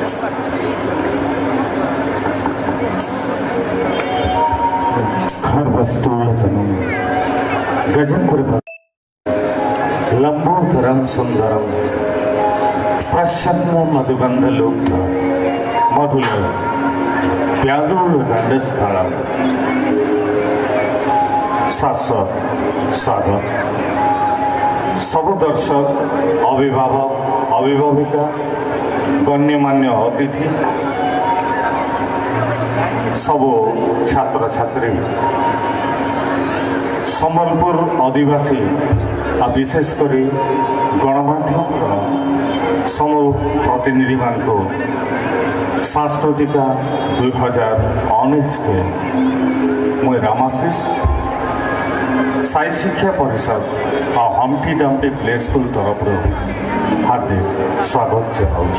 घर वस्तूलतनु गजेन्द्र लंबोदरम सुंदरम प्रसन्न मधुगंधलुब्ध मधुल प्यादुल गंडस्थलम शाश्वत स्वागत सब दर्शक अभिभावक अभिभाविका गण्यमान्य अतिथि सब छात्र छात्री संबलपुर आदिवासी आ विशेषकर गणमाध्यम समूह प्रतिनिधि मान को सांस्कृतिका 2019 के मुझे रामाशीष साई शिक्षा परिषद और हमटी डम्टी प्ले स्कूल तरफ हार्दिक स्वागत जनाऊँ।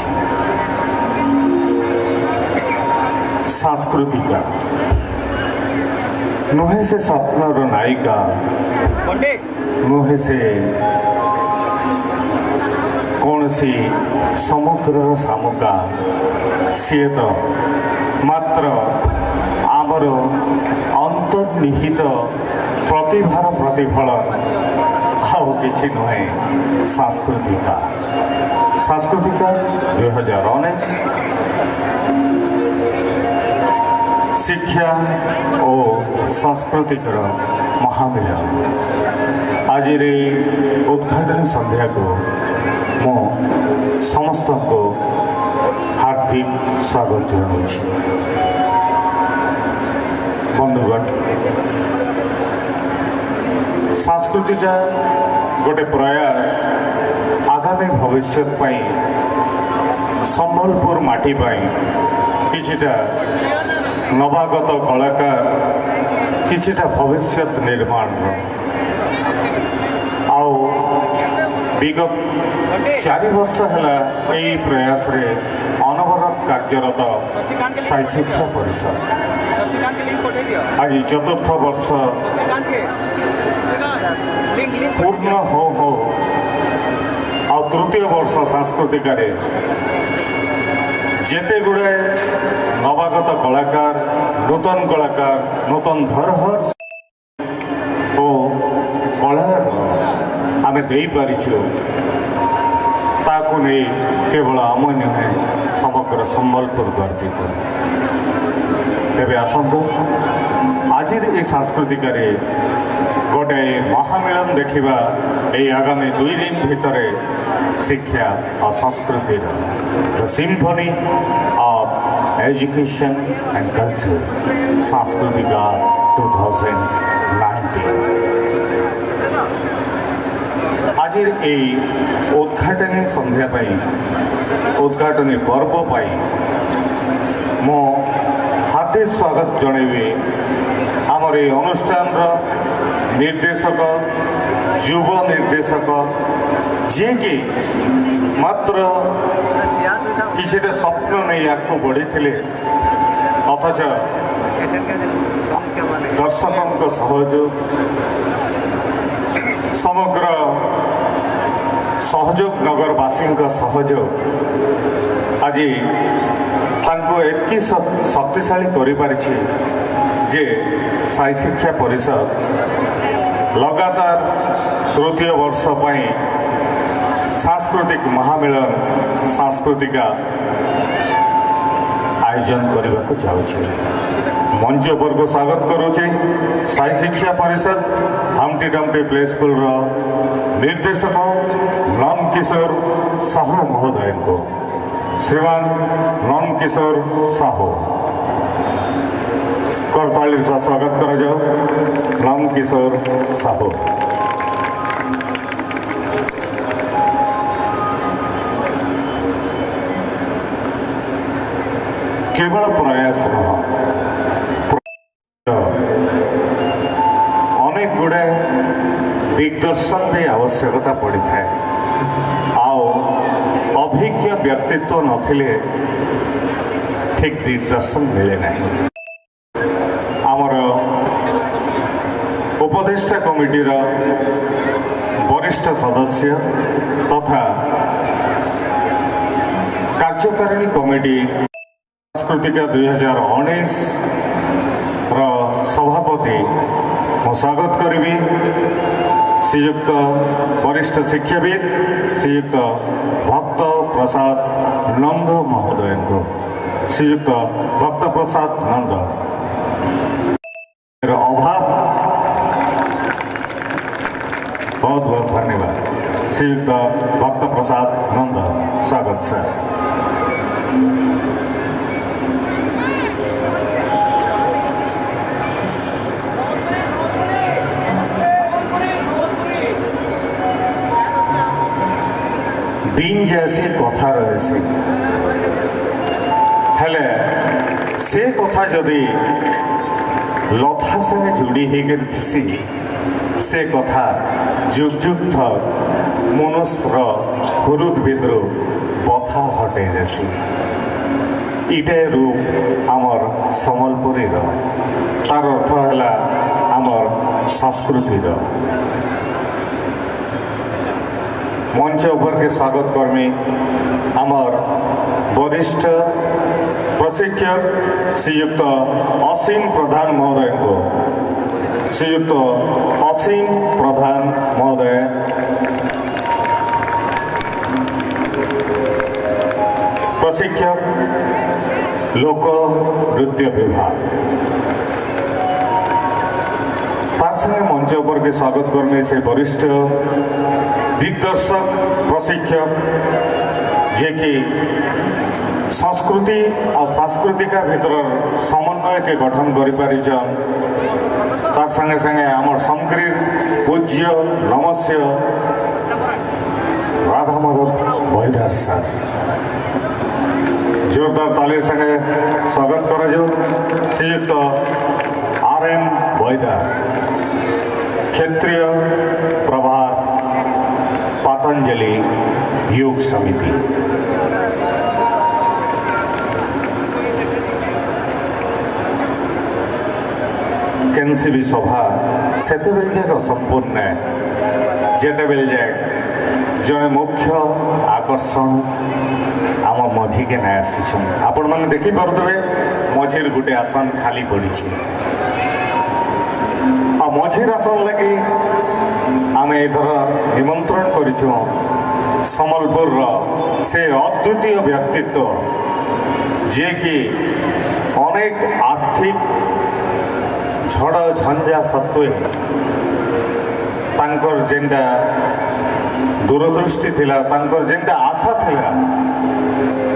सांस्कृतिका नुहे से स्वप्नर नायिका नुहे से कौन सी समुद्र शामुका सी तो मात्र आमर अंतर्निहित प्रतिभार प्रतिफलन आउ किसी नुहे। सांस्कृतिका 2019 शिक्षा और सांस्कृतिक महामेलन आज उद्घाटन संध्या को मो समस्त को हार्दिक स्वागत जनाऊँ। बंधुगण सांस्कृतिका गोटे प्रयास आगामी भविष्य संबलपुर माटी किछिटा नवागत कलाकार किछिटा भविष्य निर्माण आओ विगत 4 वर्ष है यही प्रयास रे अनवरत कार्यरत साई शिक्षा परिषद आज 4th वर्ष पूर्ण हो आ 3य वर्ष सांस्कृतिक जेते गुड़े नवागत कलाकार नूतन धरोहर ओ कला आम दे पारिछु ताकू नहीं केवल आम नुहे समग्र संबलपुर गर्वित। तेरे आसतु आज ये सांस्कृतिक गोटे महामेलन देखा ये आगामी 2 दिन भितर शिक्षा और संस्कृति symphony of education and culture Sanskritika 2019 आज ये उद्घाटनी संध्या उद्घाटनी पर्व मो हार्दिक स्वागत जनइबी आमर ये अनुष्ठान निर्देशक युव निर्देशक जी कि मात्र किसी स्वप्न नहीं आपको बढ़ी अथच दर्शकों सहयोग समग्र सहयोग नगरवासी सहयोग आज एतकी शक्तिशाली करिपारिछि जे साई शिक्षा परिषद लगातार 3य वर्ष सांस्कृतिक महामेलन सांस्कृतिका आयोजन करने को चाहूँगी। मंच पर को स्वागत करुचे साई शिक्षा परिषद हमटी डम्टी प्ले स्कूल निर्देशक नंद किशोर साहू महोदय को श्रीमान नंद किशोर साहू करताली से स्वागत कर जाओ। नंद किशोर साहू केवल प्रयास अनेक गुड़े दिग्दर्शन की आवश्यकता पड़ी था। आओ अभिज्ञ व्यक्तित्व नथिले ठीक दिग्दर्शन मिले नहीं। आमर उपदेष्टा कमिटीर वरिष्ठ सदस्य तथा कार्यकारिणी कमिटी सांस्कृतिक 2019 सभापति मु स्वागत करी श्रीयुक्त वरिष्ठ शिक्षाविद श्रीयुक्त भक्त प्रसाद नंद महोदय को। श्रीयुक्त भक्त प्रसाद नंद अभाव बहुत बहुत धन्यवाद। श्रीयुक्त भक्त प्रसाद नंद स्वागत सर। दिन जैसी कथा रहे हेले से कथा जदि लथा संगे जोड़ी होकर से कथा जुग जुग तक मनुष्यर हृद भितर बथा हटे देसी। इटे रूप आमर सम्बलपुरी तार अर्थ है आमर संस्कृति। मंच उपर के स्वागत कर्मी आमर वरिष्ठ प्रशिक्षक श्रीयुक्त असीम प्रधान महोदय को। श्रीयुक्त असीम प्रधान महोदय प्रशिक्षक लोक नृत्य विभाग। तार मंच उपर के स्वागत कर्मी से वरिष्ठ दिग्दर्शक प्रशिक्षक जे कि संस्कृति और सांस्कृतिक भीतर समन्वय के गठन कर तार संगे संगे आमर समग्री पूज्य नमस्य राधा माधव बैदार सर। जोरदार ताली संगे स्वागत कर श्रीयुक्त RM बैदार क्षेत्रीय प्रभार पतंजलि योग समिति। केनसी भी सभा से जाक संपूर्ण जेते बेल जाए जड़े मुख्य आकर्षण आम मझी के ना आसी आपण मैंने देखी पारे मझीर गोटे आसन खाली पड़ी मझीर आसन लगी आम एथर निमंत्रण करिछु सम्बलपुर से अद्वितीय व्यक्तित्व जे कि अनेक आर्थिक झड़ झंझा सत्वे तांकर जेंटा दूरदृष्टि थिला तांकर जेंटा आशा थिला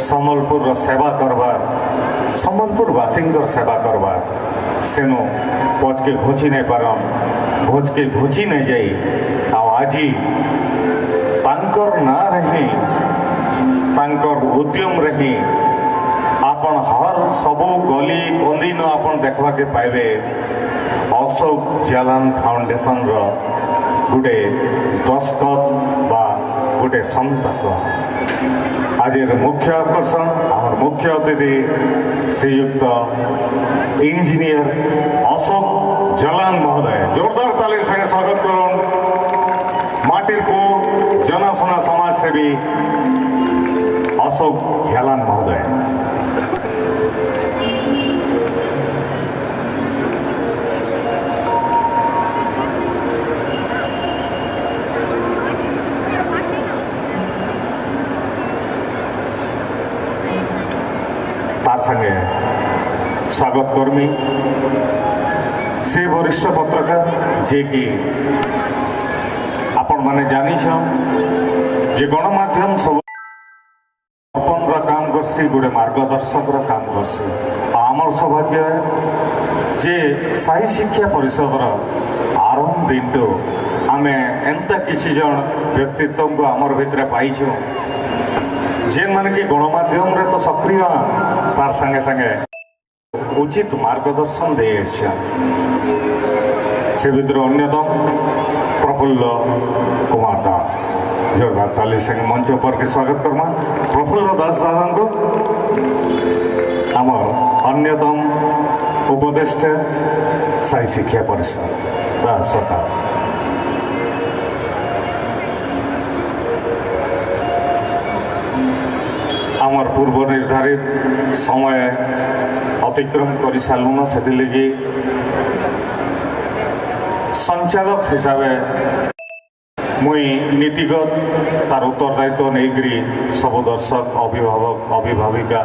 सम्बलपुर सेवा करबार सम्बलपुरवासी सेवा करबार सेनु पच के घुची नहीं पारन भोज के घुची नहीं जाई आजी तांकर ना रही तांकर उद्यम रही आपण हर सबू गली कंदी न आपण देखवा के पाइबे अशोक जालान फाउंडेशन रो गुटे दस्तखत बा गुटे संतक। आज मुख्य आकर्षण आम मुख्य अतिथि श्रीयुक्त इंजीनियर अशोक जालान महोदय। जोरदार ताली संगे स्वागत करुन माटिर को जनाशुना समाजसेवी अशोक जालान महोदय। तार संगे स्वागत कर्मी से वरिष्ठ पत्रकार जे कि आपण माने जानी जे गणमाध्यम सब काम करसी गोटे मार्गदर्शक काम करसी। आमर सौभाग्य है जे साई शिक्षा परिषद आरंभ दिन टू आम एंता किसी जन व्यक्तित्व को आमर भितर पाइछो जेन माने कि गणमाध्यम रे तो सक्रिय तार संगे संगे उचित मार्गदर्शन दे से भीतर अन्यतम प्रफुल्ल कुमार दास। जोरदार ताली संगे मंच पर के स्वागत करमा प्रफुल्ल दास दादा को आमर अन्यतम उपदेष्टा साई शिक्षा परिषद दास सरकार। आमर पूर्व निर्धारित समय अतिक्रम कर सारूँ से लगी संचालक हिसाब से मुई नीतिगत तार उत्तरदायित्व नहीं सब दर्शक अभिभावक अभिभाविका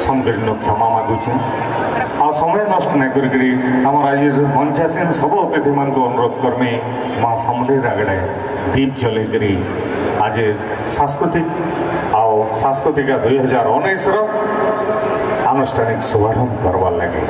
संकीर्ण क्षमा मागुचे आ समय नष्ट नहीं कर आज मंचासीन सब अतिथि मान को अनुरोध करमी माँ समलेर आगड़े दीप जल आज सांस्कृतिक 2019 आनुष्ठानिक शुभारंभ करवार लगे।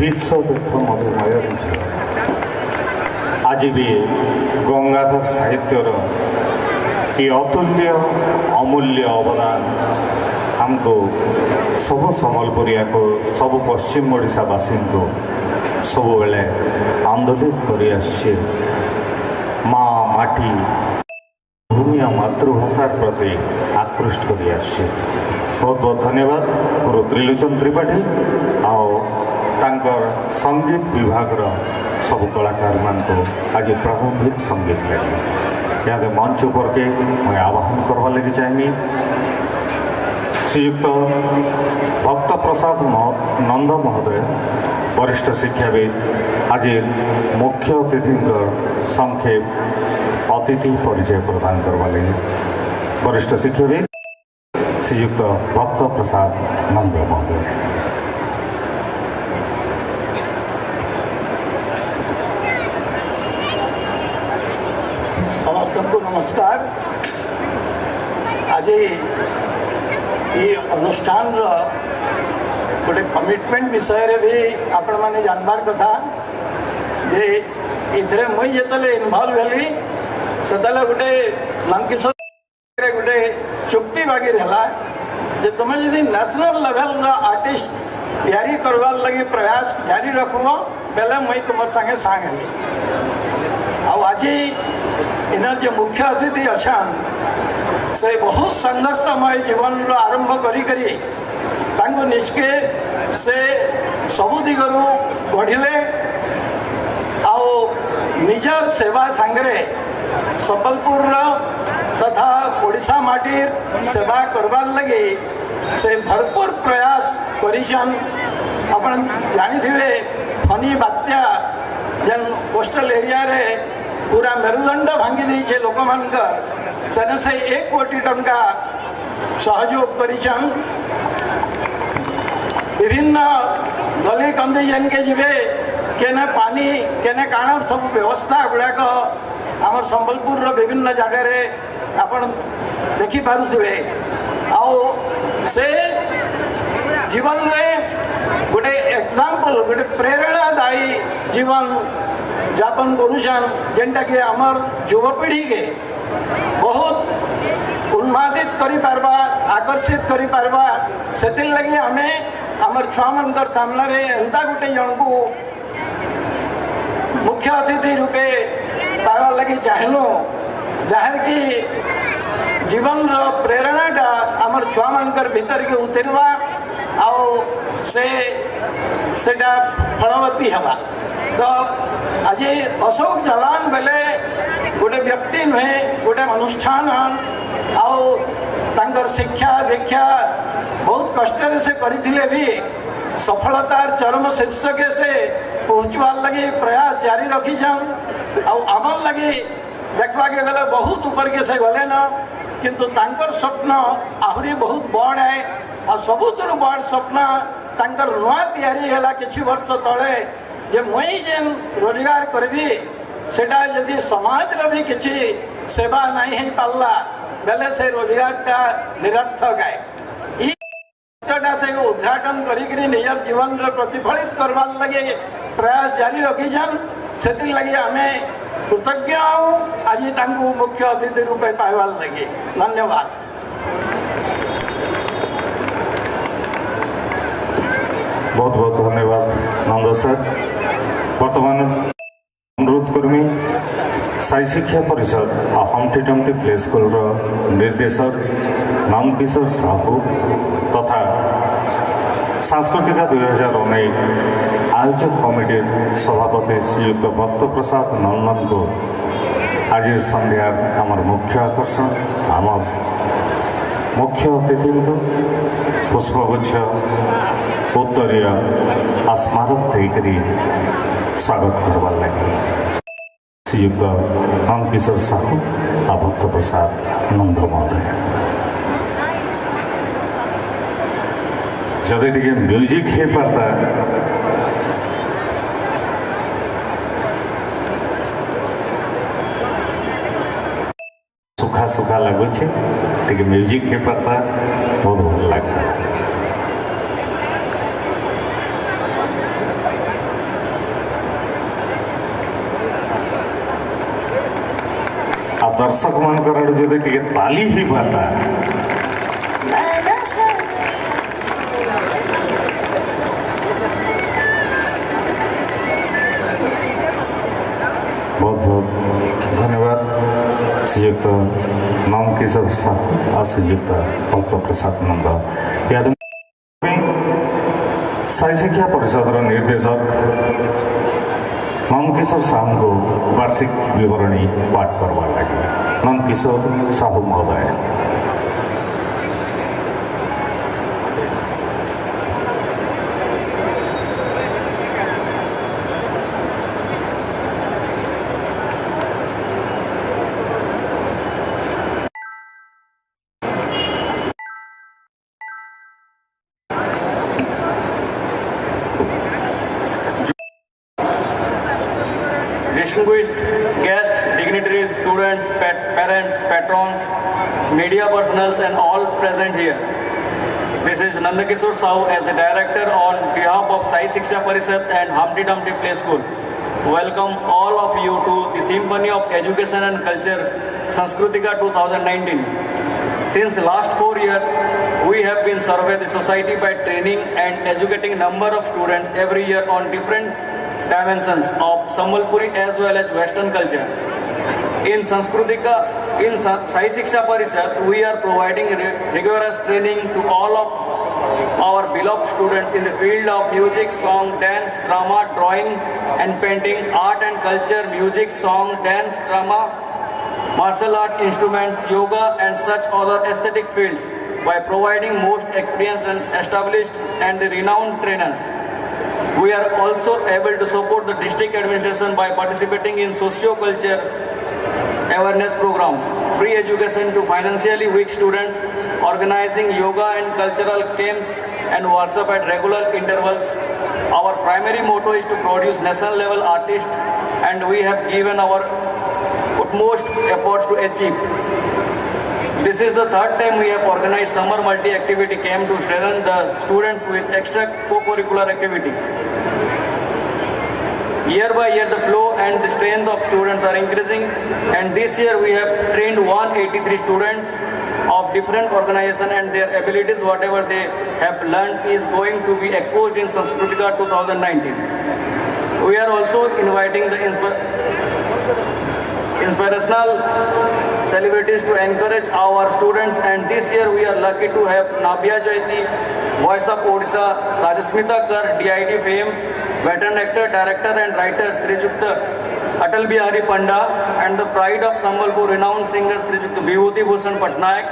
विश्वदुख मधुमय झील आज भी गंगाधर साहित्यर ये अतुल्य अमूल्य अवदान हमको सब सम्बलपुरिया को सब पश्चिम ओडिशावासी को सब बेले आंदोलित कर माँ माटी भूमि मातृभाषा प्रति आकृष्ट कर बहुत बहुत धन्यवाद गुरु त्रिलोचन त्रिपाठी तांकर संगीत विभाग सब कलाकार मान को आज प्रारंभिक संगीत लगे यहाँ मंच पर के मैं आह्वान करवा लगी चाहिए श्रीयुक्त भक्त प्रसाद नंद महोदय वरिष्ठ शिक्षाविद आज मुख्य अतिथि संक्षेप अतिथि परिचय प्रदान करवा लगे वरिष्ठ शिक्षाविद श्रीयुक्त भक्त प्रसाद नंद महोदय। समस्त को नमस्कार। आज ये अनुष्ठान गोटे कमिटमेंट विषय रे भी आपण माने जानबार कथा जे इथरे मुई जेतले इन्वॉल्व हेली सेतले गोटे लंकेश्वर गोटे चुक्ति बागी रहला जे तुम यदि नेशनल लेवल रा आर्टिस्ट तैयारी करवार लगी प्रयास जारी रखबो बेले मुई तुमर संगे सांग हेली। आज इनर जो मुख्य अतिथि अच्छा से बहुत संघर्षमय जीवन आरंभ करी निष्के से सबु दिगरु बढ़िले आओ निजर सेवा सांगरे संबलपुर तथा ओडिशा माटीर सेवा करवार लगे से भरपूर प्रयास करिछन। अपन जानी थिले फनी बात्या जन कोस्टल एरिया रे पूरा मेरुदंड भांगी देछे लोक मानकर सेने से 1 कोटी टंका सहयोग करिछन। विभिन्न दलीय कंदिजन के जीवे केने पानी केने काण सब व्यवस्था गुड़ाक आम संबलपुर विभिन्न जगार आपण देखी पारुथिबे आउ से जीवन में गोटे एग्जाम्पल गोटे प्रेरणादायी जीवन यापन करुछन जेनटा कि आमर युवपीढ़ी के बहुत उन्मादित करि पारबा आकर्षित करि पारबा सेतिल लगी हमें आमर छुआ मनकर सामने रे एंता गोटे जन को मुख्य अतिथि रूपे पार लगी चाहलु जहार की जीवन प्रेरणाटा आमर छुआ मनकर भीतर के उतरवा आओ सेटा फलवती हवा तो आज अशोक जलान बेले गोटे व्यक्ति नुहे गोटे अनुष्ठान आओ तांकर शिक्षा दीक्षा बहुत कष्ट से करथिले भी सफलतार चरम शीर्षक से पहुँचवार लगी प्रयास जारी रखीछन आमर लगी देखवा के गले बहुत ऊपर के से गले न किंतु तांकर स्वप्न आहरी बहुत बड़ है और सबुतर बड़ स्वप्न तांकर नुआ तैयारी है किछि वर्ष तले जे मुई जेन रोजगार करबी सेटा यदि समाज रो भी किछि सेवा नहीं है पाला बेले से रोजगारटा निरर्थक है से उद्घाटन करी निजर जीवन रे प्रतिफलित करवार लगे प्रयास जारी रखीछन से लगी आमे कृतज्ञ आज तांकु मुख्य अतिथि रूपे पाइबार लगे धन्यवाद। बहुत बहुत धन्यवाद नंद सर। बर्तमान अनुरोध कर्मी साई शिक्षा परिषद हमटी टमटी प्ले स्कूल निर्देशक नंदकिशोर साहू तथा सांस्कृतिक 2019 आयोजक कमिटी सभापति श्रीयुक्त भक्त प्रसाद नंदन को आज संध्या आमर मुख्य आकर्षण आमर मुख्य अतिथि को पुष्पगुच्छ उत्तरीय स्मारक देकर स्वागत करवार लगे श्रीयुक्त नंदकिशोर साहू और भक्त प्रसाद नंद महोदय। जदि टे म्यूजिक हो पाता सुखा सुखा लगुच टे म्यूजिक हो पाता बहुत भल लगता। आ दर्शक मान जदि टे ताली ही पाता बहुत बहुत धन्यवाद श्रीयुक्त नंदकिशोर साहू और श्रीयुक्त भक्त प्रसाद नंद। साई शिक्षा परिषद निर्देशक नंदकिशोर साहू को वार्षिक विवरणी पाठ करवा लगे नंदकिशोर साहू महोदय। Distinguished guests, dignitaries, students, parents, patrons, media personals and all present here. This is Nandakishore Sahu as the director on behalf of Sai Shiksha Parishad and Humpty Dumpty Play School. Welcome all of you to the Symphony of Education and Culture Sanskritika 2019. Since last 4 years, we have been surveying the society by training and educating number of students every year on different dimensions of Sambalpuri as well as Western culture. In Sanskritika, in Sai Shiksha Parishad, we are providing rigorous training to all of our beloved students in the field of music, song, dance, drama, drawing and painting, art and culture, music, song, dance, drama, martial art, instruments, yoga and such other aesthetic fields by providing most experienced and established and renowned trainers. We are also able to support the district administration by participating in socio-culture awareness programs, free education to financially weak students, organizing yoga and cultural camps and workshops at regular intervals. Our primary motto is to produce national level artists, and we have given our utmost efforts to achieve. This is the third time we have organized summer multi-activity camp to strengthen the students with extra co-curricular activity. Year by year, the flow and the strength of students are increasing, and this year we have trained 183 students of different organizations, and their abilities, whatever they have learned, is going to be exposed in Sanskritika 2019. We are also inviting the inspirational celebrities to encourage our students, and this year we are lucky to have Nabya Jaiti, Voice of Odisha, Rajasmita Kar, DID fame, veteran actor, director and writer Srijukta Atal Bihari Panda, and the pride of Sambalpur, renowned singer Srijukta Vibhuti Bhushan Patnaik,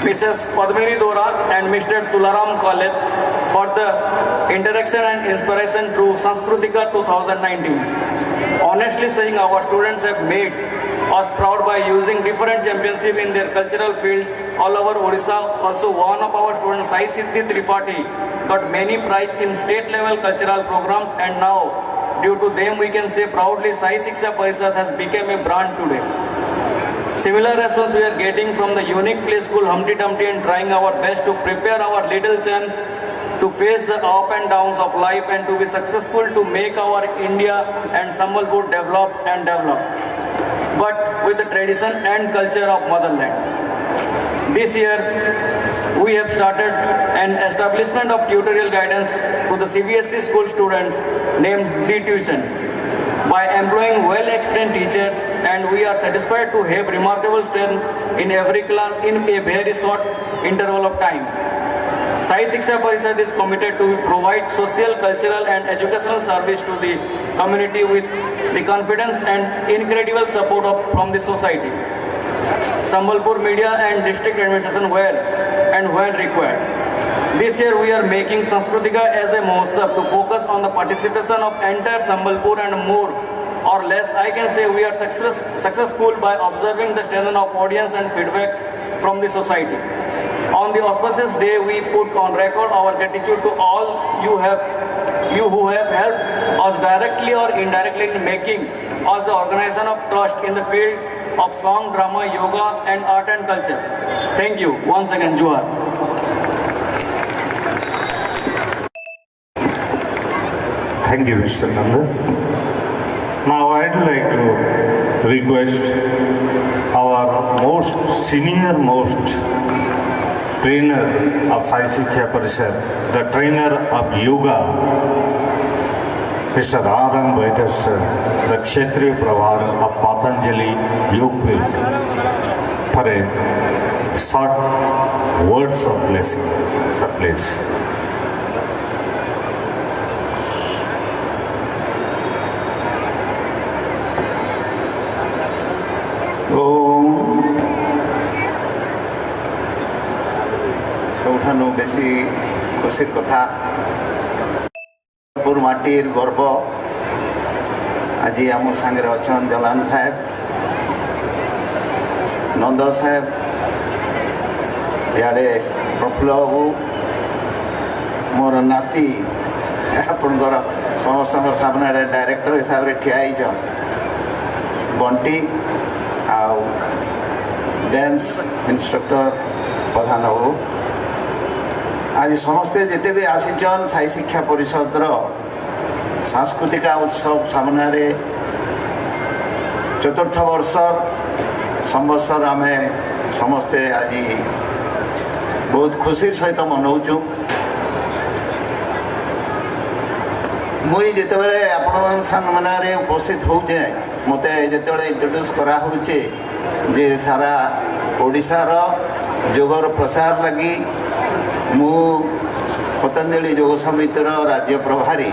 Mrs. Padmini Dora and Mr. Tularam Khaled for the interaction and inspiration through Sanskritika 2019. Honestly saying, our students have made us proud by using different championships in their cultural fields all over Odisha. Also, one of our students, Sai Siddhi Tripathi, got many prizes in state level cultural programs, and now due to them we can say proudly Sai Shiksha Parishad has become a brand today. Similar response we are getting from the unique play school Humpty Dumpty, and trying our best to prepare our little champs to face the up and downs of life and to be successful to make our India and Sambalpur develop and develop, but with the tradition and culture of motherland. This year we have started an establishment of tutorial guidance to the CBSE school students named The Tuition by employing well-experienced teachers, and we are satisfied to have remarkable strength in every class in a very short interval of time. Sai Shiksha Parishad is committed to provide social, cultural and educational service to the community with the confidence and incredible support from the society, Sambalpur media and district administration where and when required. This year we are making Sanskritika as a Mahotsav to focus on the participation of entire Sambalpur, and more or less I can say we are successful by observing the strength of audience and feedback from the society. On the auspicious day, we put on record our gratitude to all you who have helped us directly or indirectly in making us the organization of trust in the field of song, drama, yoga and art and culture. Thank you once again. Juhar. Thank you, Mr. Nanda. Now I'd like to request our senior-most trainer of Sai Shiksha Parishad, the trainer of yoga, Mr. R.M. Vaidya sir, the Kshetriya Pravar of Patanjali Yoga, for a short words of blessing. Sir, please. सबुठानु बेसी खुशीर कथा पूर माटीर गर्व आज आम सांगे अच्छा जलान साहेब, नंद साहेब, इे प्रफुल्ल बाबू, मोर नाती आपणकर समस्त सामने डायरेक्टर हिसाब से ठिया बंटी आउ डांस इंस्ट्रक्टर प्रधान बाबू, आज समस्ते जिते भी आसीचन साई शिक्षा परिषद सांस्कृतिक उत्सव सामने चतुर्थ वर्ष संवत्सर आम समस्ते आज बहुत खुशी सहित मनाऊँ। मुई जिते आपण सामने उपस्थित होचे मते जिते इंट्रोड्यूस करा जे सारा ओडिशार योगर प्रसार लगी मु पतंजलि योग समितिर राज्य प्रभारी,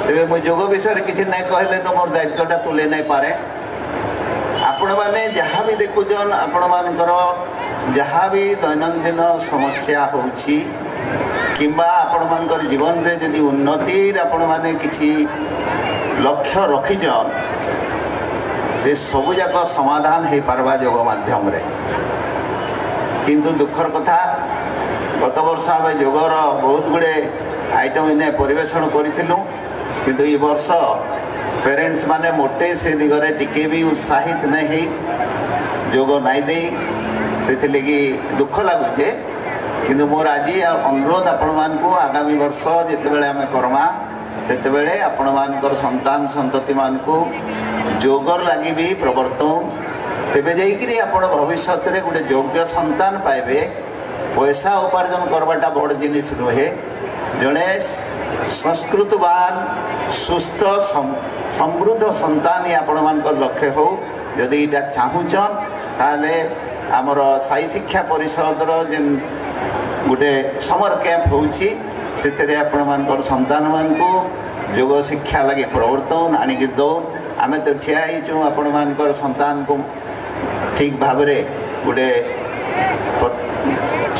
तेरे मुझे योग विषय किसी नहीं कहले तो मोर दायित्वटा तुले नहीं पारे। आपण माने जहाँ भी देखुचन आपण मानकर जहाँ भी दैनंदिन समस्या होउछि किंबा आपण मानकर जीवन रे यदि उन्नति आपण माने किछि लक्ष्य रखिचन से सबुजाक समाधान हो पार्बा योग माध्यम किंतु दुखर कथा गत वर्ष आम योगर बहुत गुड़े आइटम इन्हें परिवेषण करूँ किंतु ये वर्ष पेरेंट्स माने मोटे से दिगरे टिके भी उत्साहित नहीं जोग नाई दे से लगी दुख लगुचे किंतु मोर आज अनुरोध आपण मानकु आगामी वर्ष जितेबाला आम करमा से आपण मानकर संतान संतति मानकु जोगर लगी भी प्रवर्तन तेबे जाइकरी आपण भविष्य में गोटे योग्य संतान पाइबे पैसा उपार्जन करवाटा बड़ जिनिस नुहे जड़े संस्कृतवान सुस्थ समृद्ध संतान ही आपण मानकर लक्ष्य हो जदि इटा चाहूचन ताले आमर साई शिक्षा परिषद जेन गोटे समर कैंप होउची सेतरे आपण मानकर संतान मानकु योग शिक्षा लगे प्रवर्तन आनिक दौन आम तो ठिया होइचु आपण मानकर संतान को ठीक भाव गोटे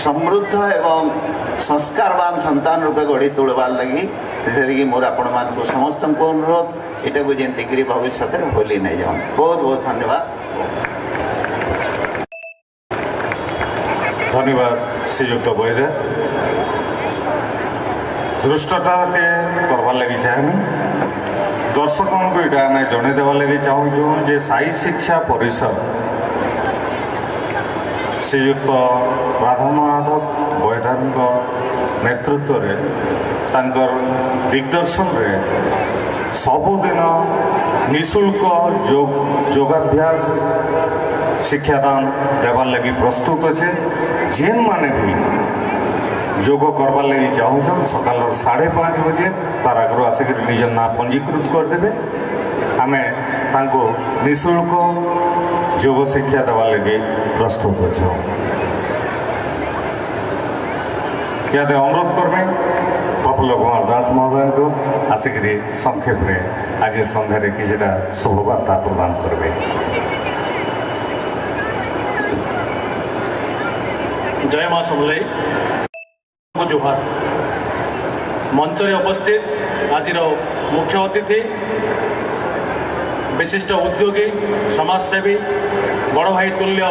समृद्ध एवं संस्कारवान संतान रूपे गढ़ी तोड़बार लगी कि मोर आपण मान समस्त को अनुरोध यहाँ को जमीक भविष्य में भूली नहीं जाऊँ। बहुत बहुत धन्यवाद। धन्यवाद श्रीयुक्त बैदा दृष्टता करवार लगी चाहे दर्शकों को यहाँ आम जनईदेवार लगी चाहूँ जे साई शिक्षा परिषद श्रीयुक्त राधामाधव बैदा नेतृत्व में दिग्दर्शन रे सबुदिन निःशुल्क योगाभ्यास शिक्षादान देवार लगी प्रस्तुत अच्छे जेन माने भी योग करवार लगी चाहून सकाल 5:30 बजे तार आगर आसिक निज ना पंजीकृत करदे आम निःशुल्क योग शिक्षा देवार लगी प्रस्तुत अच्छे या अनुरोध करमे प्रफुल्ल कुमार दास महोदय को आसिक संक्षेप में आज सन्धार किसी शुभवार्ता प्रदान करेंगे। जय माँ समलई जुहार मंच उपस्थित आज मुख्य अतिथि विशिष्ट उद्योगी समाजसेवी बड़ भाई तुल्य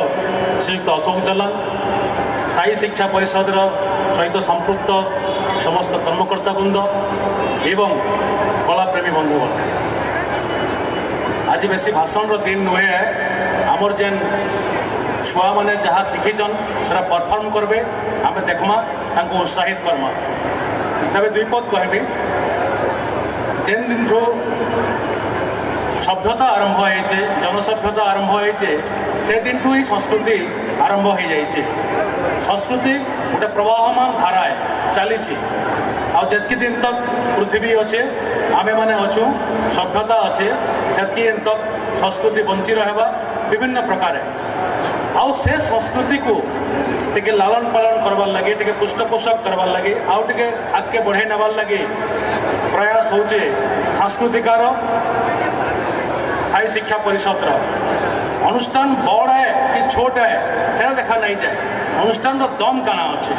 श्रीयुक्त अशोक जलान साई शिक्षा परिषद सहित संपृक्त समस्त कर्मकर्ता वृंद एवं कलाप्रेमी बंधुगण आज बेसी भाषण दिन नुहे आमर जेन छुआ मैंने जहाँ शिखीचन से परफर्म करबे आम देखमा तांको उत्साहित करमा तबे दुई पद कहबी जेन दिन सभ्यता आरंभ होइचे जनसभ्यता आरंभ होइचे से दिन ही संस्कृति आरंभ हो जाइए संस्कृति गोटे प्रवाहमान धारा है चली आतकी दिन तक पृथ्वी अच्छे आमे माने अच्छू सभ्यता अच्छे सेतकी दिन तक संस्कृति बंची रहबा विभिन्न प्रकार आउ से संस्कृति को टिके लालन पालन करवार लगे टिके पृष्ठपोषक करवार लगे आउ टिके आगे बढ़ाई नबार लगे प्रयास होचे सांस्कृतिकार साई शिक्षा परिषद अनुष्ठान बड़ है कि छोट है से देखा नहीं जाए अनुष्ठान दम काना अच्छे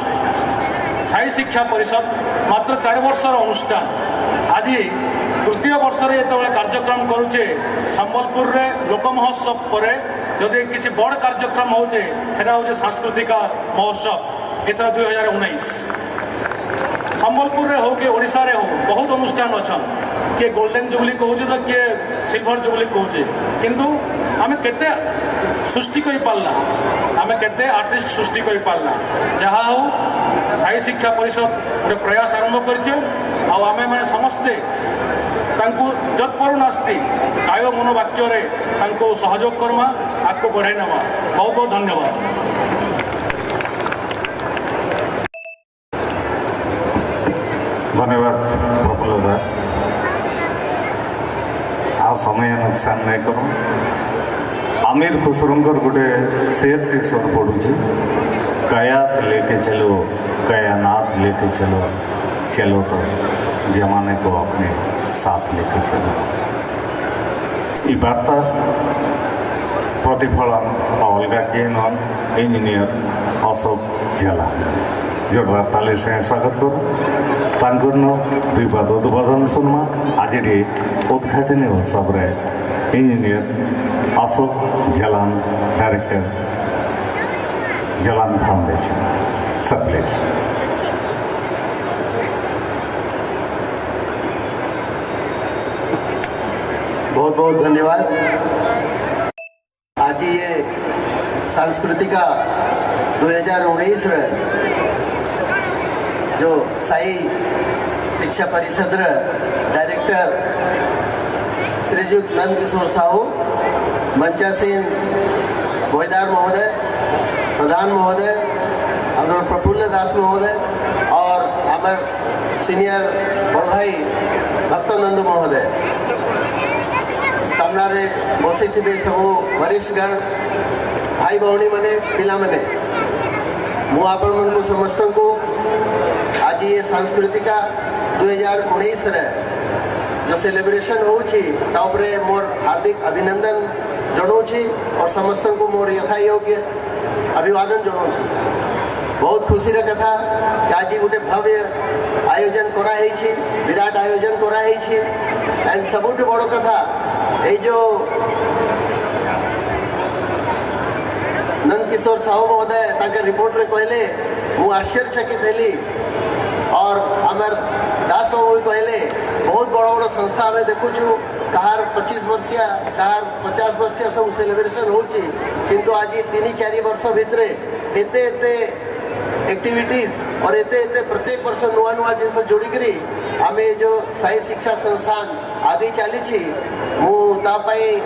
साई शिक्षा परिषद मात्र 4 वर्षर अनुष्ठान आज तृतीय वर्ष जो कार्यक्रम करुचे संबलपुर रे लोक महोत्सव पर जदि किसी बड़ कार्यक्रम होचे सेटा होचे सांस्कृतिक महोत्सव एथर 2019 संबलपुर रे हो कि ओडिशा रे हो बहुत अनुष्ठान अच्छा किए गोल्डन जुबली कहूचे तो किए सिल्वर जुबली कहूचे किंतु आमे केते सृष्टि करि पारला आमे केते आर्टिस्ट सृष्टि करि पारला जहाँ हो साई शिक्षा परिषद गोटे प्रयास आरंभ करछे आ आमे माने समस्ते तांको जत्पर नास्ती काय मनोवाक्य रे तांको सहयोग करमा आको बढ़ाई नवा बहुत बहुत धन्यवाद। धन्यवाद प्रफुल्ल दा आ समय नुकसान नहीं करूँ आमिर खुसरूंकर गोटे शेर टी स्वर पड़ुची कयात लेके चलो कयानात लेके चलो चलो तो जमाने को अपने साथ लेके चलो ये वार्ता प्रतिफलन अलग किए नन इंजीनियर अशोक झेला जोरदार ताली से स्वागत करूँ दुई पाद उद्बोधन सुनमा आज उद्घाटनी उत्सव रे engineer Ashok Jalan, director Jalan foundation. Sir please. बहुत बहुत धन्यवाद। आज ये सांस्कृतिक 2019 रे जो साई शिक्षा परिषद रे डायरेक्टर श्रीजुत नंद किशोर साहू, मंचासीन गोयदार महोदय, प्रधान महोदय, अमर प्रफुल्ल दास महोदय और अमर सीनियर बड़ भाई भक्तानंद महोदय, सामने बसई थे सबू वरिष्ठगण, भाई भौणी मैंने पिला माने, मु आपण मन को समस्त को आज ये सांस्कृतिक 2019 रे जो सेलिब्रेशन होपरे मोर हार्दिक अभिनंदन जनाऊँगी और समस्त को मोर यथा योग्य अभिवादन जनाऊँगी। बहुत खुशी कथा कि आज गोटे भव्य आयोजन कराई, विराट आयोजन कराई एंड सबुठ बड़ कथा ये जो नंद किशोर साहू महोदय ताके रिपोर्ट रे कहले मु आश्चर्यचकित हेली और आमर दास बाबू कहले बहुत बड़ बड़ संस्था आम देखुचु कहार 25 वर्षिया कहार 50 वर्षिया सब सेलिब्रेशन होची, किंतु आज 3-4 वर्ष भितर एते एते एक्टिविटीज और एते एते प्रत्येक वर्ष नुआ नुआ जिनस जोड़िकी आम जो साई शिक्षा संस्थान आगे चली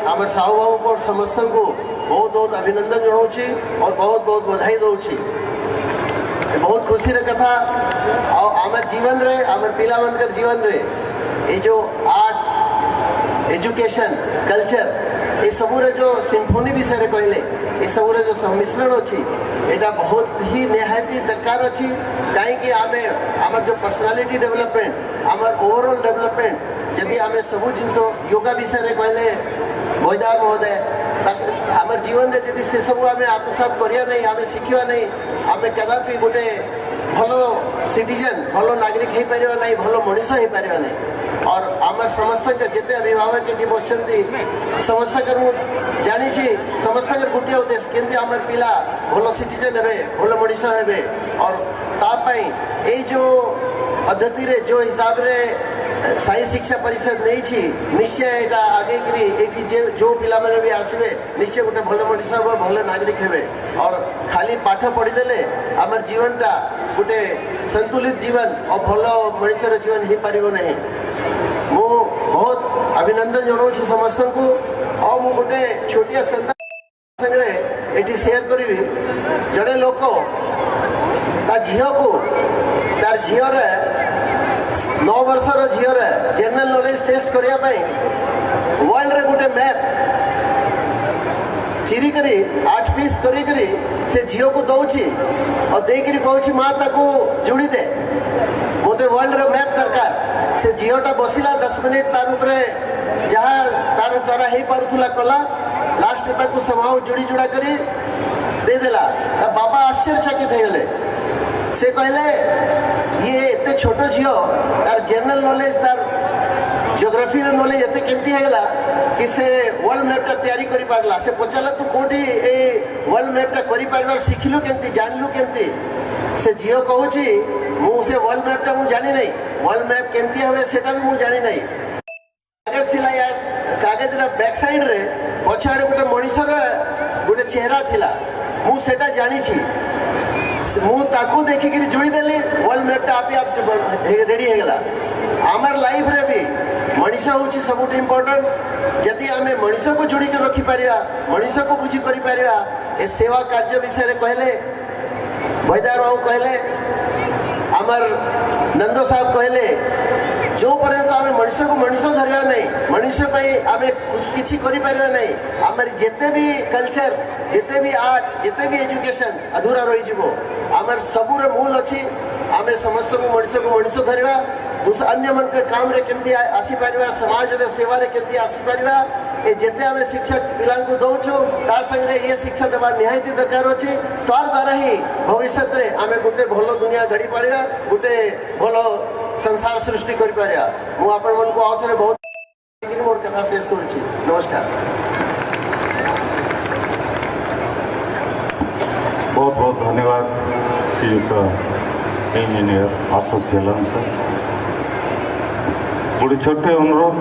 आमर साहू बाबू को समस्त को बहुत बहुत अभिनंदन जनाऊँगी और बहुत बहुत बधाई दूची। बहुत खुशी कथा आमर जीवन रे आमर पिला मनकर जीवन रे ये जो आर्ट एजुकेशन कल्चर ये सबूरे जो सिम्फोनी विषय कहले ये सबूरे जो सम्मिश्रण अच्छी एटा बहुत ही निहायती दरकार अच्छी कहीं आमे आमर जो पर्सनालिटी डेवलपमेंट आमर ओवरऑल डेवलपमेंट जदि आमे सबू जिनस योगा विषय कहले गोयदार महोदय आमर जीवन में जदि से सब आम आत्मसात करिया नहीं आम शिखिया नहीं आम कदापि गोटे भल सिटीजन भल नागरिक हो पार ना भल मनीष हो पार ना और आमर समस्त जिते अभिभावक ये बसती समस्त जानी समस्त गोटे उद्देश्य केमती आमर पिला भल सिटीजन हे भल मनीष हे और तापाई ये जो पद्धति रे जो हिसाब रे साई शिक्षा परिषद नहीं निश्चय एटा आगे करी जो पिला माने भी आसबे निश्चय गोटे भल मनीष हे भल नागरिक हे और खाली पाठ पढ़ीदे आमर जीवनटा गोटे संतुलित जीवन और भल मनीषर जीवन हो पार नहीं। मु बहुत अभिनंदन जनाऊँ समस्त को और मु गोटे छोटिया संगे ये शेयर करी जड़े लोक झी को तार झीर 9 वर्षर झीर जनरल नॉलेज टेस्ट करने वर्ल्ड रे गोटे मैप चिरी करी 8 पीस करी से झील को दौची और देकर कहूँ माँ ताको जोड़ी दे मत वर्ल्ड रे मैप दरकार से झीलटा बसिला 10 मिनिट तार उपरे जहाँ तार द्वारा हो पारुला कला लास्ट ताको समाव जोड़ी जोड़ा करी देदेला बाबा आश्चर्यचकित हो गले से कहले ये एते छोट झील तार जनरल नॉलेज तार जियोग्राफी नॉलेज एते केमती हेगला कि से वर्ल्ड मैपटा तैयारी करि पारला से पचाला तू कोठी ए वर्ल्ड मैपटा करि पारबार सिखिलु केमती जानलु केमती से झील कहूची मु से वर्ल्ड मैपटा मु जानि नहीं वर्ल्ड मैप केमती होवे सेटा भी मु जानि नहीं कागज थिला यार कागज रा बैक साइड रे पछाड़े गोटे मनीषर गोटे चेहरा थिला मु सेटा जानि छी मु ताकू देखिक जोड़ी देली वर्ल्ड मैपटा आप रेडी हो गला। आमर लाइफ रे भी मनीष हूँ सब इम्पोर्टेंट जदि आम मनीष को जोड़ी के रखी पारिया मनीष को बुझी करि पारिया ए सेवा कार्य विषय कहले भैदार बाबू कहले आमर नंद साहब कहले जो पर्यंत आम मनीष को मनीष धरवा नहीं मनीष आम किसी नहीं आमर जिते भी कल्चर जिते भी आर्ट जिते भी एजुकेशन अधूरा रही आमर सबूर मूल अच्छी आम समस्त को मनीष धरवा अन्य मन के काम रे केमती आसीपर समाज रे सेवा रे केमती आसीपर ए जिते आम शिक्षा पिला दौचु तार संगे ये शिक्षा देवा निहायती दरकार अच्छे तार द्वारा ही भविष्य में आम गोटे भल दुनिया गढ़ी पाड़ा गोटे भल संसार सृष्टि कर। मुझे बहुत मोर कथा शेष करुछि। नमस्कार। बहुत बहुत धन्यवाद श्रीयुक्त इंजीनियर अशोक जेलान सर। गोटे छोटे अनुरोध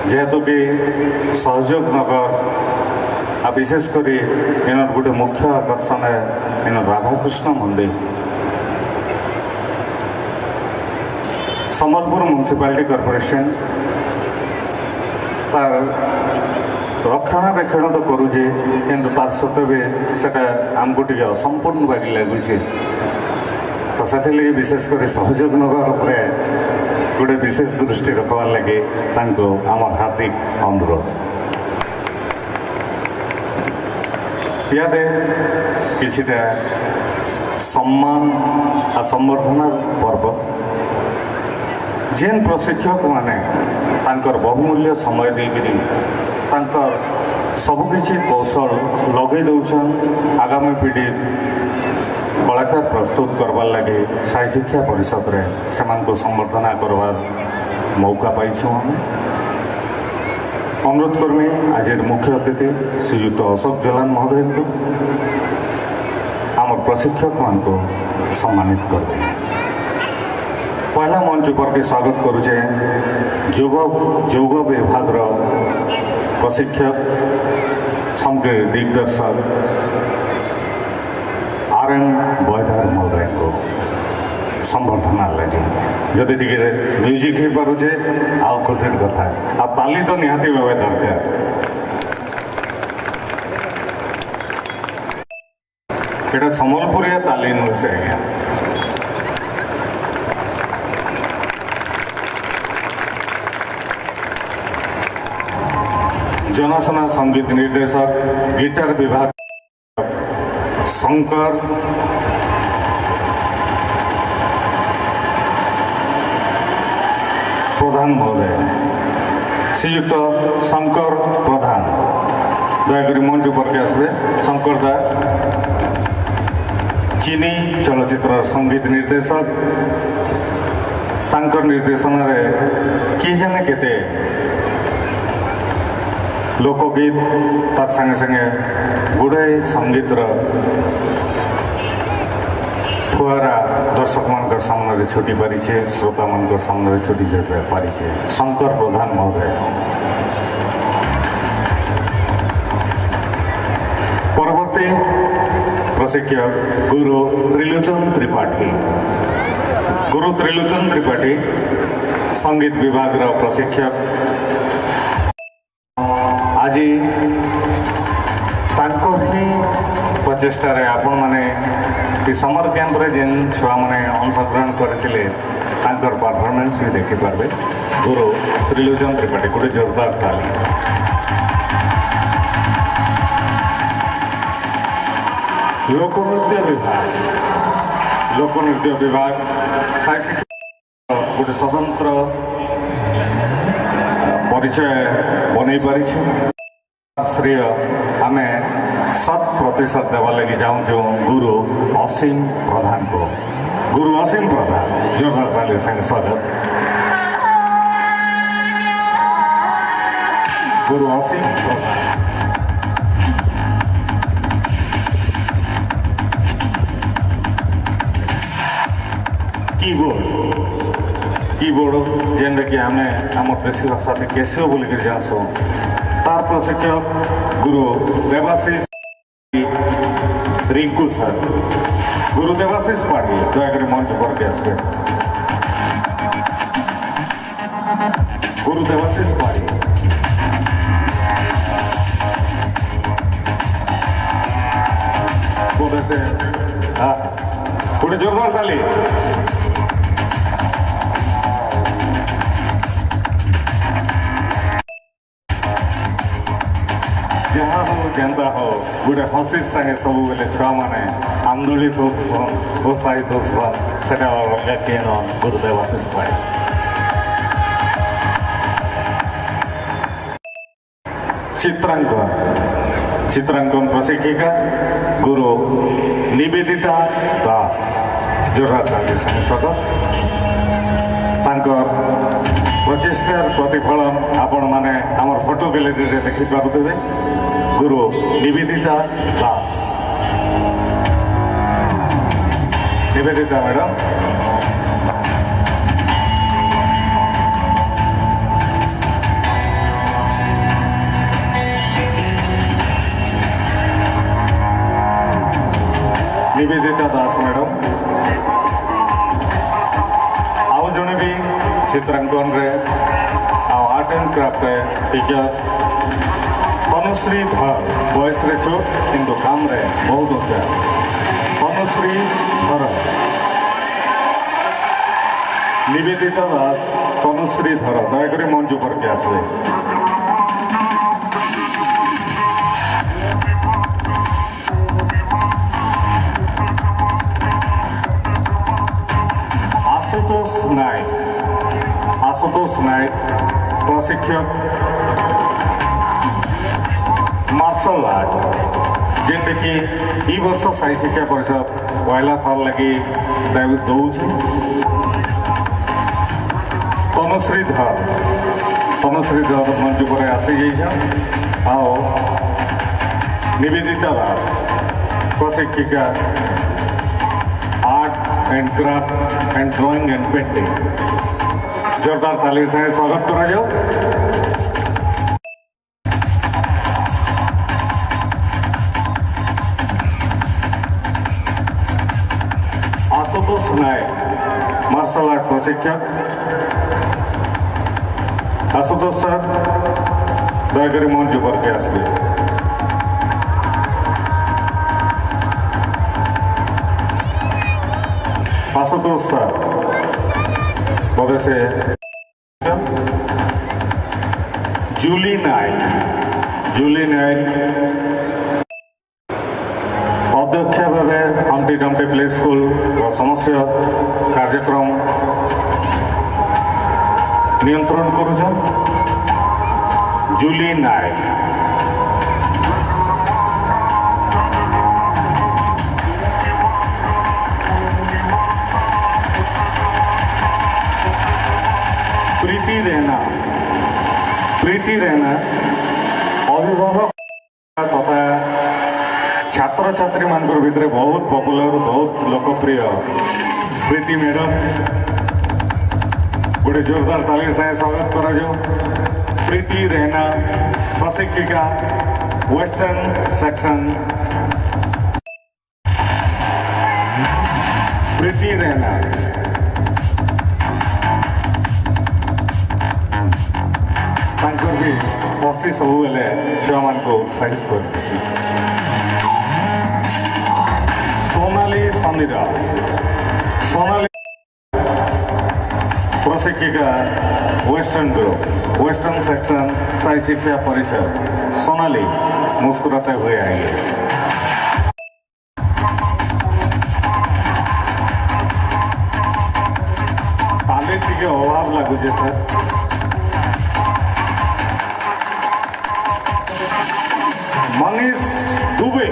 जेहेतु कि सहयोग नगर विशेषकर इन गोटे मुख्य आकर्षण है इन राधाकृष्ण मंदिर। सम्बलपुर म्युनिसिपालिटी कॉर्पोरेशन तार रक्षणाबेक्षण तो करुचे किंतु तार सत्वे भी सेटा आमको टे असंपूर्ण बाकी लगुचे। तो से विशेषकर सहयोग नगर उपरे गोटे विशेष दृष्टि रखवार लगे आम हार्दिक अनुरोध। इयादे किछिटा सम्मान आ संवर्धना पर्व जेन प्रशिक्षक माने तांकर बहुमूल्य समय देकरी तांकर सबकिछि कौशल लगे दौछन आगामी पीढ़ी कलाकार प्रस्तुत करवार लगे साई शिक्षा परिषद रे सेमानको संवर्धना करवार मौका पाइछुं। हम अनुरोध कर्मी आज मुख्य अतिथि श्रीयुक्त अशोक जेलान महोदय को आम प्रशिक्षक मान को सम्मानित करबे। पहला मंच पर के स्वागत करुचे जोग विभाग प्रशिक्षक समग्र दिग्दर्शक RN बयधार महोदय को संवर्धना लगे। जदि टी म्यूजिक हो पारे आउ खुशी कथा आ ताली तो निहाती भाव दरकार। एटा संबलपुरिया ताली नुहे से आज्ञा। जनाशना संगीत निर्देशक गिटार विभाग शंकर प्रधान महोदय श्रीयुक्त शंकर प्रधान दयाकोरी मंच पर के आसबे। शंकर दा चीनी चलचित्र संगीत निर्देशक तांकर निर्देशन रे कि जाने केते लोकगीत तार संगे संगे गुड़ाई संगीत फुआरा दर्शक मान सामने छुटी पारी श्रोता मान सामने छुटी पारी। शंकर प्रधान महोदय परवर्ती प्रशिक्षक गुरु त्रिलोचन त्रिपाठी। गुरु त्रिलोचन त्रिपाठी संगीत विभाग प्रशिक्षक। आज ही प्रचेषा आपण मैंने समर कैंप जेन छुआ मैंने अंशग्रहण करते परफॉर्मेंस भी देखिपारे। गुरु त्रिलोचन त्रिपाठी गोटे जोरदार ताली। लोकनृत्य विभाग साई शिक्षा गोटे स्वतंत्र परिचय बन पारी। श्रेय आम 100% देवा लगी चाहूँ गुरु असीम प्रधान को। गुरु असीम प्रधान जोरदार ताली संगे स्वागत। गुरु असीम प्रधान कीबोर्ड जेन कि आम आम देशी भाषा कैसियो बोलिक जानसु तार प्रशिक्षक गुरु देवाशीष रिंकू सर। गुरु देवाशीष पाठी दयाकोरी मंच पर के आसबे। गुरु देवाशीष पाठी बोले से गोटे जोरदार ताली। जहाँ हो जेनता हो गोटे हसी संगे सब बेले छुआ मैंने आंदोलित होसन उत्साहित होसन से अलग केन गुरु देवाशीष पाठी। चित्रांकन प्रशिक्षिका गुरु निवेदिता दास। जोरदार ताली संगे स्वागत। प्रचेष्टार प्रतिफलन आपण माने आमर फोटो गैलेरी रे देखि पारुथिबे। गुरु निवेदिता दास। निवेदिता मैडम निवेदिता दास मैडम आउ जने भी चित्रांकन रे art and craft teacher Tanushree धर बयस रे छोट किंतु काम रे बहुत ऊंचा तनुश्री धर निवेदिता दास तनुश्री धर दयाकोरी मंच पर के आसबे। आशुतोष नायक प्रशिक्षक मार्शल आर्ट जेनते कि ई वर्ष साई शिक्षा परिषद पहला थर लगी दौर। तनुश्री धर मंच पर आसी जाइछन। आओ निवेदिता दास प्रशिक्षिका art and craft and drawing and painting जोरदार ताली से स्वागत करा जाओ। आशुतोष नायक मार्शल आर्ट प्रशिक्षक आशुतोष सर दयाकोरी मंच पर के आसबे। आशुतोष सर बोले से जूली नायक अध्यक्ष भावे हम्टी डम्टी प्ले स्कूल समस्त कार्यक्रम नियंत्रण करुछन। जूली नायक प्रीति रैना अभिभावक तथा छात्र छात्री मान भितर बहुत पॉपुलर बहुत लोकप्रिय प्रीति मैडम गोटे जोरदार ताली से स्वागत करा जाओ। प्रीति रैना प्रशिक्षिका वेस्टर्न सेक्शन। प्रीति रैना भी पसी सब छुआ मान को उत्साहित कर। सोनाली समीरा सोनाली प्रशिक्षिका वेस्टर्न सेक्शन साई शिक्षा परिषद। सोनाली मुस्कुराते हुए आएंगे। ताली टिके अभाव लगुचे सर। मनीष दुबे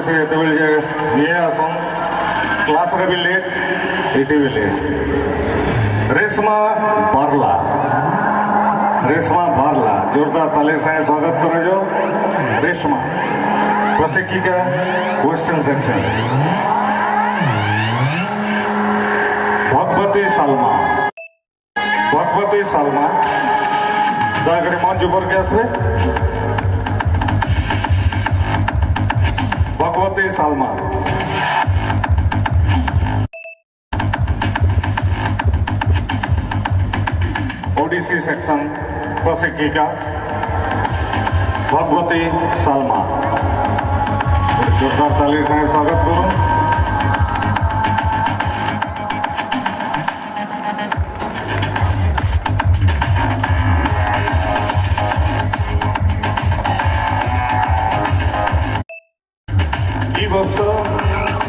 से ये आसन क्लास रे भी लेट इटी भी लेट। रेशमा बारला जोरदार ताली से स्वागत करे जो। रेशमा प्रशिक्षिका वेस्टर्न सेक्शन। भगवती सालमा दयाकोरी मंच पर के आसबे। भगवती सालमा ओडिसी सेक्शन प्रशिक्षिका भगवती सालमा जोरदार ताली से स्वागत करूँ।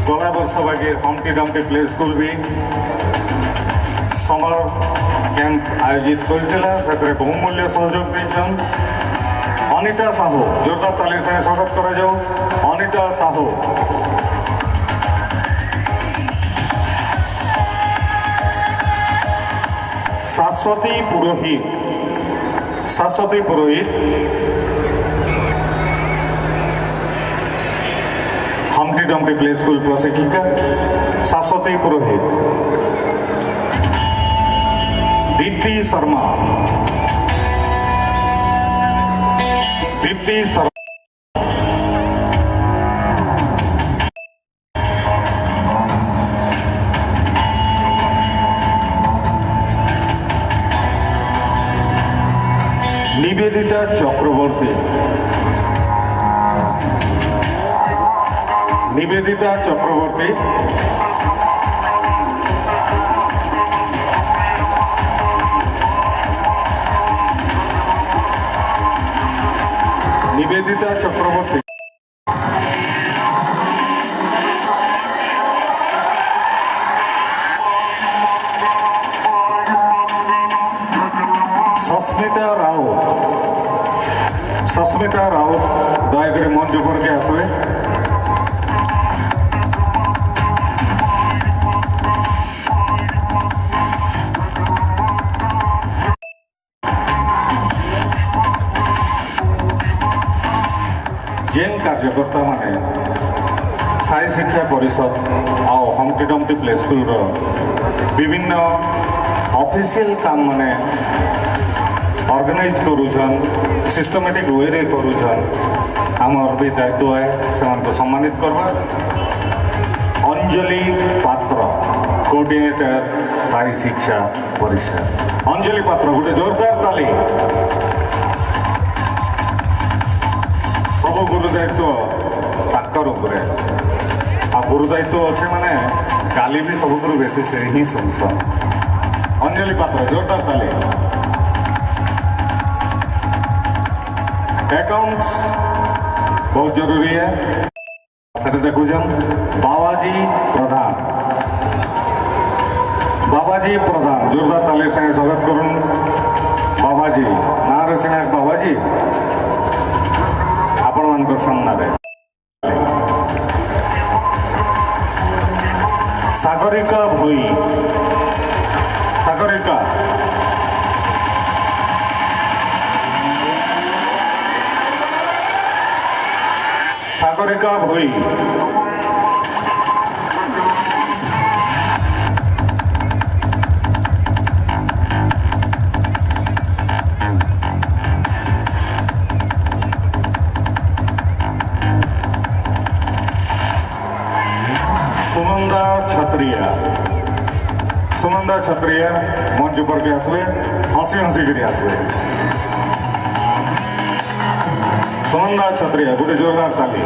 गला वर्ष बाकी हम्टी डम्टी प्ले स्कूल भी समर कैंप आयोजित कर बहुमूल्य सहयोग देछन। अनिता साहू जोरदार ताली से स्वागत करा जाओ। Anita Sahu Shashwati Purohit, Shashwati Purohit humpty dumpty play school প্রশিক্ষিকা শাশ্বতী পুরোহিত। दीप्ति शर्मा, दीप्ति शर्मा, निवेदिता चक्रवर्ती, निवेदिता चक्रवर्ती, निवेदिता चक्रवर्ती, सस्मिता राउत, सस्मिता राउत दयाकर मंच पर के आसवे। जेन कार्यकर्ता माने साई शिक्षा परिषद आओ हमटी डमटी प्ले स्कूल रो विभिन्न ऑफिशियल काम माने ऑर्गेनाइज करूछन, सिस्टमेटिक वे रे करूछन। हमर भी दायित्व है सेमान को सम्मानित करबा। अंजलि पात्र कोऑर्डिनेटर साई शिक्षा परिषद, अंजलि पात्र गोटे जोरदार ताली। सब गुरु दायित्व ताकर उपरे आ गुरु दायित्व अच्छे माने गाली भी सब बेसी से ही सुनसन। अंजलि पात्र जोरदार ताली। अकाउंट्स बहुत जरूरी है, सेटा देखुछन। बाबाजी प्रधान, बाबाजी प्रधान जोरदार ताली संगे स्वागत करुन। बाबाजी ना रे सिना बाबाजी आपण मान सामने। सागरिका भोई, सागरिका, सागरिका भोई, सुनंदा छत्रिया, सुनंदा छत्रिया मंच पर के आसवे, हसी हसी कर आसवे। सुनंदा छत्रिया गोटे जोरदार ताली।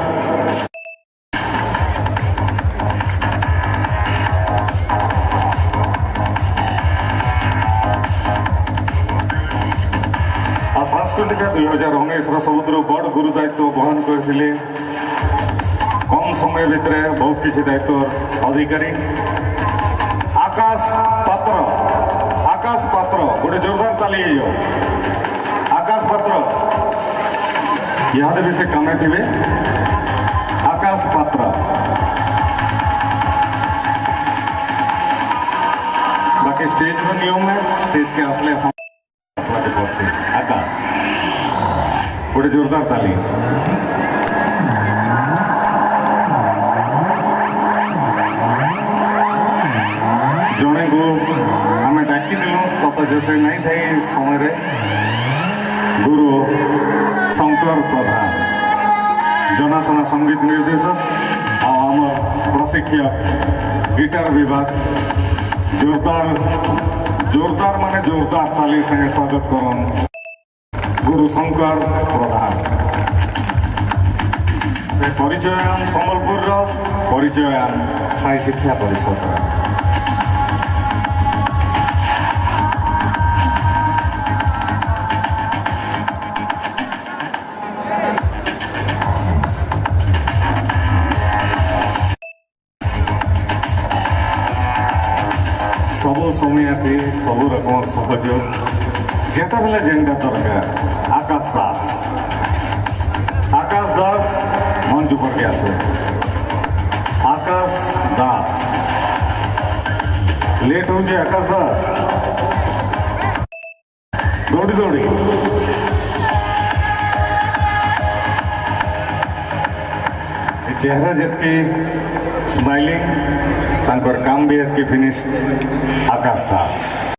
सांस्कृतिक 2019 सबुठ बड़ गुरु दायित्व बहन करते कम समय भितर बहुत किसी दायित्व अधिकारी आकाश पात्र, आकाश पात्र गोटे जोरदार ताली। आकाश पात्र यहाँ भी से कमे थे। आकाश पात्र बाकी स्टेज में नियम है, स्टेज के असले के पहुंचे। आकाश गोटे जोरदार ताली। जड़े को आम डाकी पता जैसे नहीं थे समय रे गुरु शंकर प्रधान जनाशुना संगीत निर्देशक आम प्रशिक्षक गिटार विभाग जोरदार जोरदार माने जोरदार ताली संगे स्वागत करन गुरु शंकर प्रधान। से परिचयान संबलपुर परिचयान साई शिक्षा परिषद। सब समय सब रकम सहयोग जेटा बेले जेनटा दरकार। आकाश दास, आकाश दास मंच पर के आसे। आकाश दास लेट हो जाए। आकाश दास दौड़ी दौड़ी चेहरा जितकी स्माइलिंग तांकर काम भी जितकी फिनिश्ड आकाश दास।